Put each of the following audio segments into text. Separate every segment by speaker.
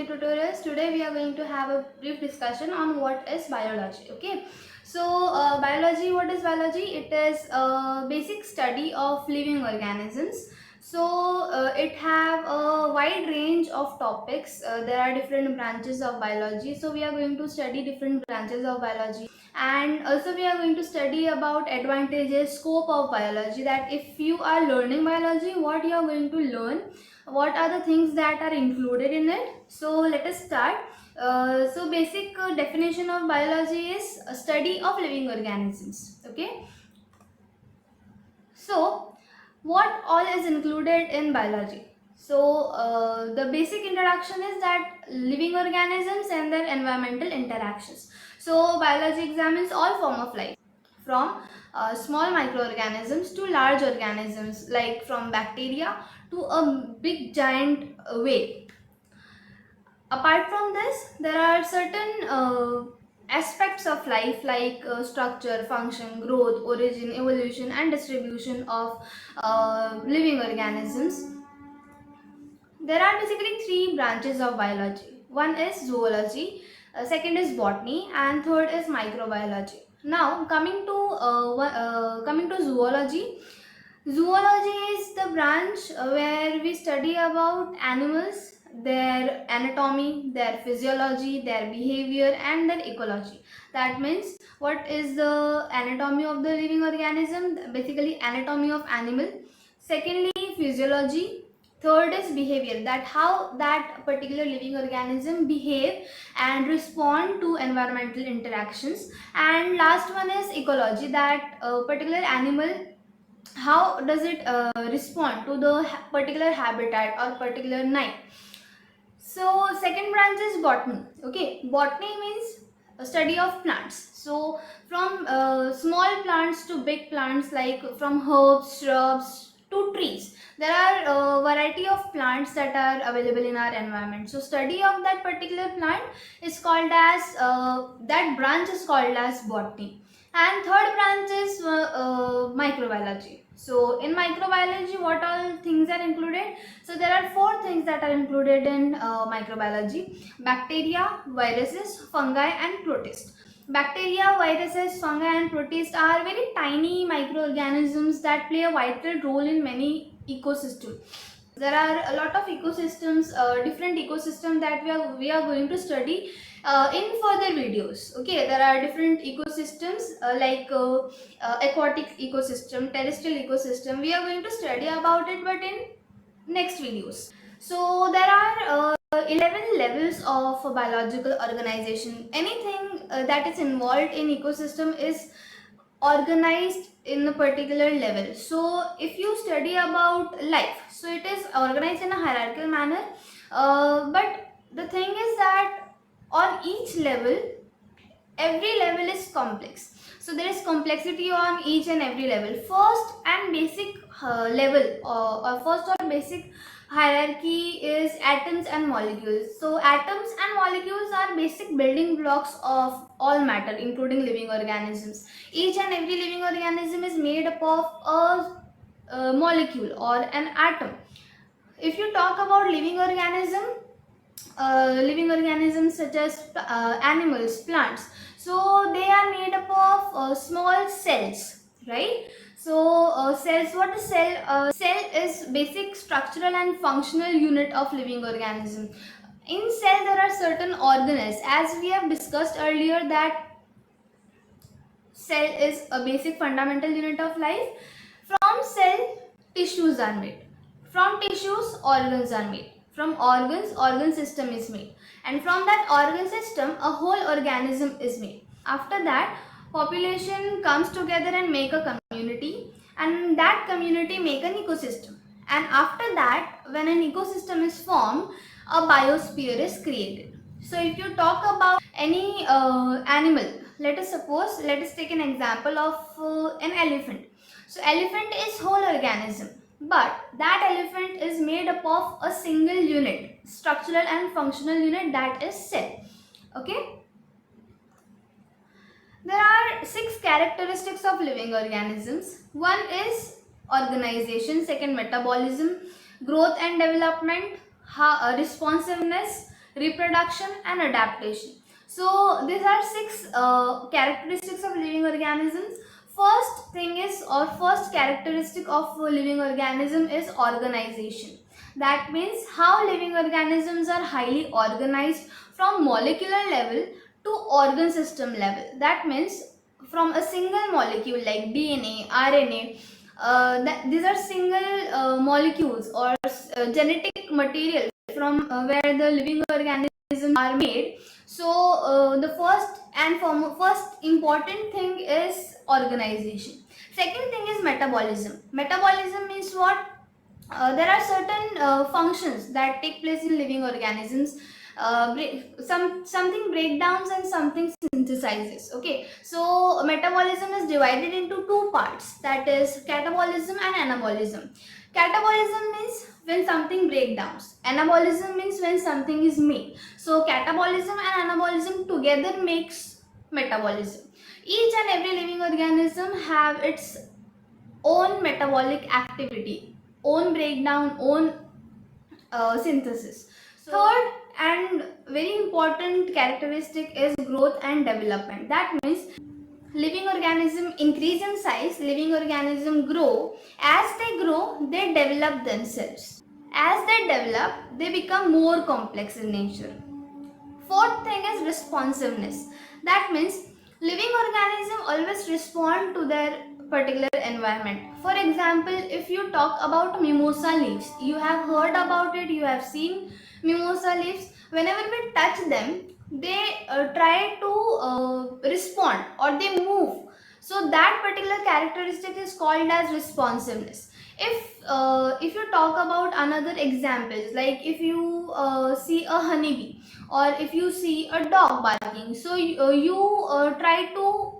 Speaker 1: tutorials. Today we are going to have a brief discussion on what is biology. Okay, so biology, what is biology? It is a basic study of living organisms. So it have a wide range of topics. There are different branches of biology, so we are going to study different branches of biology, and also we are going to study about advantages, scope of biology, that if you are learning biology, what you are going to learn, what are the things that are included in it. So let us start. So basic definition of biology is a study of living organisms. Okay, so what all is included in biology? So the basic introduction is that living organisms and their environmental interactions. So biology examines all form of life, from small microorganisms to large organisms, like from bacteria to a big giant whale. Apart from this, there are certain aspects of life, like structure, function, growth, origin, evolution, and distribution of living organisms. There are basically three branches of biology. One is zoology, second is botany, and third is microbiology. Now, coming to zoology. Zoology is the branch where we study about animals, their anatomy, their physiology, their behavior, and their ecology. That means what is the anatomy of the living organism? Basically, anatomy of animal. Secondly, physiology. Third is behavior, that how that particular living organism behave and respond to environmental interactions. And last one is ecology, that particular animal, how does it respond to the particular habitat or particular night. So second branch is botany. Okay, botany means a study of plants. So from small plants to big plants, like from herbs, shrubs to trees, there are a variety of plants that are available in our environment. So study of that particular plant is called as that branch is called as botany. And third branch is microbiology. So in microbiology, what all things are included? So there are four things that are included in microbiology: bacteria, viruses, fungi, and protists. Bacteria, viruses, fungi, and protists are very tiny microorganisms that play a vital role in many ecosystems. There are a lot of ecosystems, different ecosystems that we are going to study in further videos. Okay, there are different ecosystems, aquatic ecosystem, terrestrial ecosystem. We are going to study about it, but in next videos. So there are 11 levels of biological organization. Anything that is involved in ecosystem is organized in a particular level. So if you study about life, so it is organized in a hierarchical manner, but the thing is that on each level, every level is complex. So there is complexity on each and every level. First and basic level, or first or basic hierarchy is atoms and molecules. So atoms and molecules are basic building blocks of all matter, including living organisms. Each and every living organism is made up of a molecule or an atom. If you talk about living organisms such as animals, plants, so they are made up of small cells, right? So cells, what is cell? Cell is basic structural and functional unit of living organism. In cell there are certain organelles, as we have discussed earlier, that cell is a basic fundamental unit of life. From cell, tissues are made. From tissues, organs are made. From organs, organ system is made. And from that organ system, a whole organism is made. After that, population comes together and make a community, and that community make an ecosystem. And after that, when an ecosystem is formed, a biosphere is created. So if you talk about any animal, let us take an example of an elephant. So elephant is whole organism, but that elephant is made up of a single unit, structural and functional unit, that is cell. Okay, there are 6 characteristics of living organisms. One is organization, second metabolism, growth and development, responsiveness, reproduction, and adaptation. So these are six characteristics of living organisms. First thing is, or first characteristic of a living organism is organization. That means how living organisms are highly organized from molecular level to organ system level. That means from a single molecule like DNA, RNA, these are single molecules or genetic material from where the living organisms are made. So the first important thing is organization. Second thing is metabolism. Metabolism means what? There are certain functions that take place in living organisms. Something breakdowns and something synthesizes. Okay, so metabolism is divided into two parts, that is catabolism and anabolism. Catabolism means when something breakdowns. Anabolism means when something is made. So catabolism and anabolism together makes metabolism. Each and every living organism have its own metabolic activity, own breakdown, own synthesis. So, third and very important characteristic is growth and development. That means living organism increase in size, living organism grow. As they grow, they develop themselves. As they develop, they become more complex in nature. Fourth thing is responsiveness. That means living organism always respond to their particular environment. For example, if you talk about mimosa leaves, you have heard about it, you have seen mimosa leaves. Whenever we touch them, they try to respond or they move. So that particular characteristic is called as responsiveness. If you talk about another examples, like if you see a honeybee or if you see a dog barking, so you try to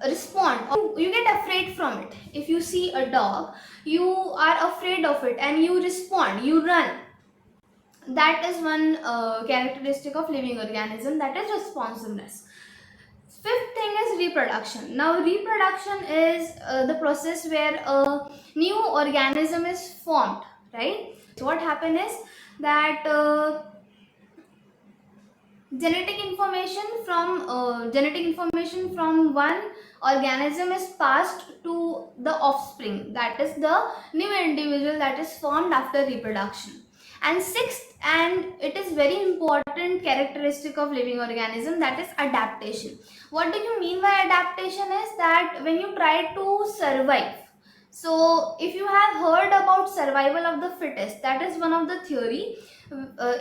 Speaker 1: respond, or you get afraid from it. If you see a dog, you are afraid of it and you respond, you run. That is one characteristic of living organism, that is responsiveness. Fifth thing is reproduction. Now reproduction is the process where a new organism is formed, right? So what happens is that genetic information from one organism is passed to the offspring, that is the new individual that is formed after reproduction. And sixth, and it is very important characteristic of living organism, that is adaptation. What do you mean by adaptation is that when you try to survive, so if you have heard about survival of the fittest, that is one of the theory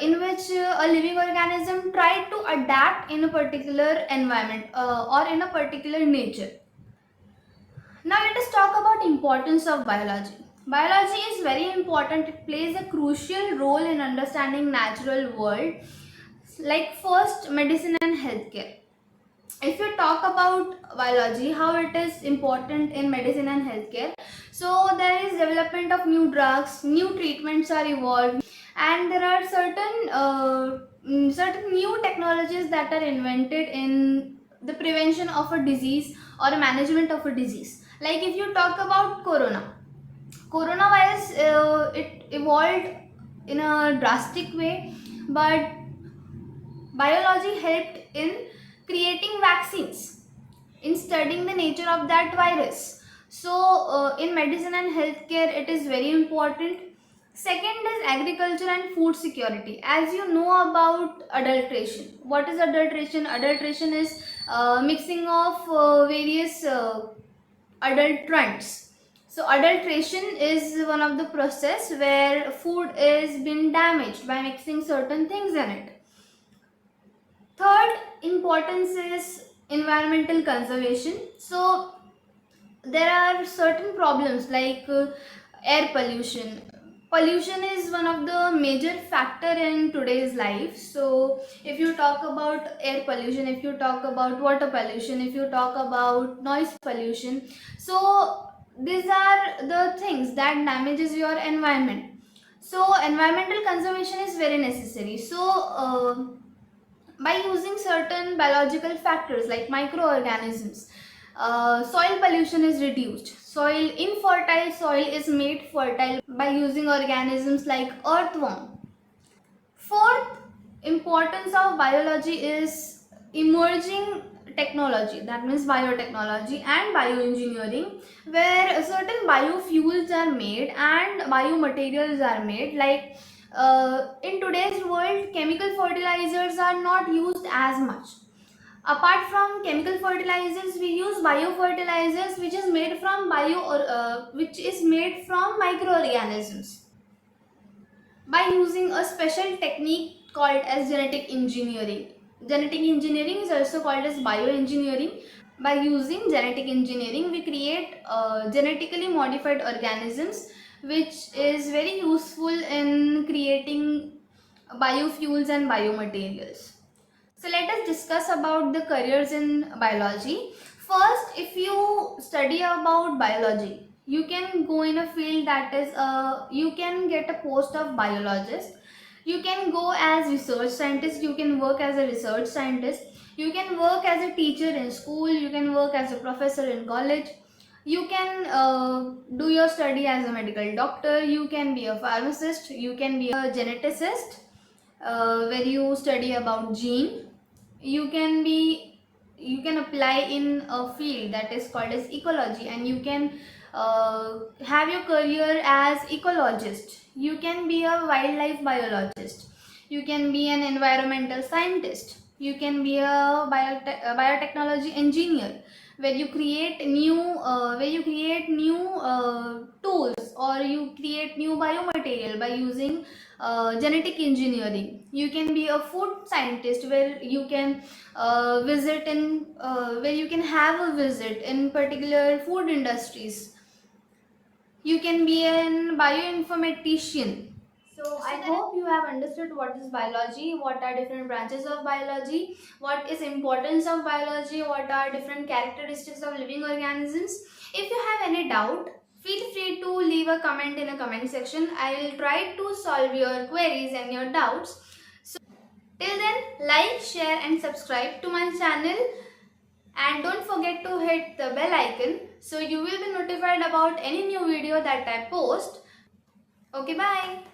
Speaker 1: in which a living organism try to adapt in a particular environment or in a particular nature. Now let us talk about importance of biology. Biology is very important. It plays a crucial role in understanding natural world. Like first, medicine and healthcare. If you talk about biology, how it is important in medicine and healthcare, so there is development of new drugs, new treatments are evolved, and there are certain new technologies that are invented in the prevention of a disease or management of a disease. Like if you talk about coronavirus, it evolved in a drastic way, but biology helped in creating vaccines, in studying the nature of that virus. So in medicine and healthcare it is very important. Second is agriculture and food security. As you know about adulteration, what is adulteration? Adulteration is mixing of various adulterants. So adulteration is one of the process where food is being damaged by mixing certain things in it. Third importance is environmental conservation. So there are certain problems like air pollution. Pollution is one of the major factor in today's life. So if you talk about air pollution, if you talk about water pollution, if you talk about noise pollution, so these are the things that damages your environment. So environmental conservation is very necessary. So by using certain biological factors like microorganisms, soil pollution is reduced. Soil, infertile soil is made fertile by using organisms like earthworm. Fourth importance of biology is emerging technology, that means biotechnology and bioengineering, where certain biofuels are made and biomaterials are made. Like in today's world, chemical fertilizers are not used as much. Apart from chemical fertilizers, we use biofertilizers, which is made from which is made from microorganisms by using a special technique called as genetic engineering. Genetic engineering is also called as bioengineering. By using genetic engineering, we create genetically modified organisms, which is very useful in creating biofuels and biomaterials. So let us discuss about the careers in biology. First, if you study about biology, you can go in a field that is you can get a post of biologist. You can go as research scientist, you can work as a research scientist, you can work as a teacher in school, you can work as a professor in college, you can do your study as a medical doctor, you can be a pharmacist, you can be a geneticist, where you study about gene. You can apply in a field that is called as ecology, and you can have your career as ecologist. You can be a wildlife biologist, you can be an environmental scientist, you can be a biotechnology engineer, where you create new tools, or you create new biomaterial by using genetic engineering. You can be a food scientist, where you can where you can have a visit in particular food industries. You can be an bioinformatician. So I hope you have understood what is biology, what are different branches of biology, what is importance of biology, what are different characteristics of living organisms. If you have any doubt, feel free to leave a comment in a comment section. I will try to solve your queries and your doubts. So till then, like, share and subscribe to my channel, and don't forget to hit the bell icon so you will be notified about any new video that I post. Okay, bye.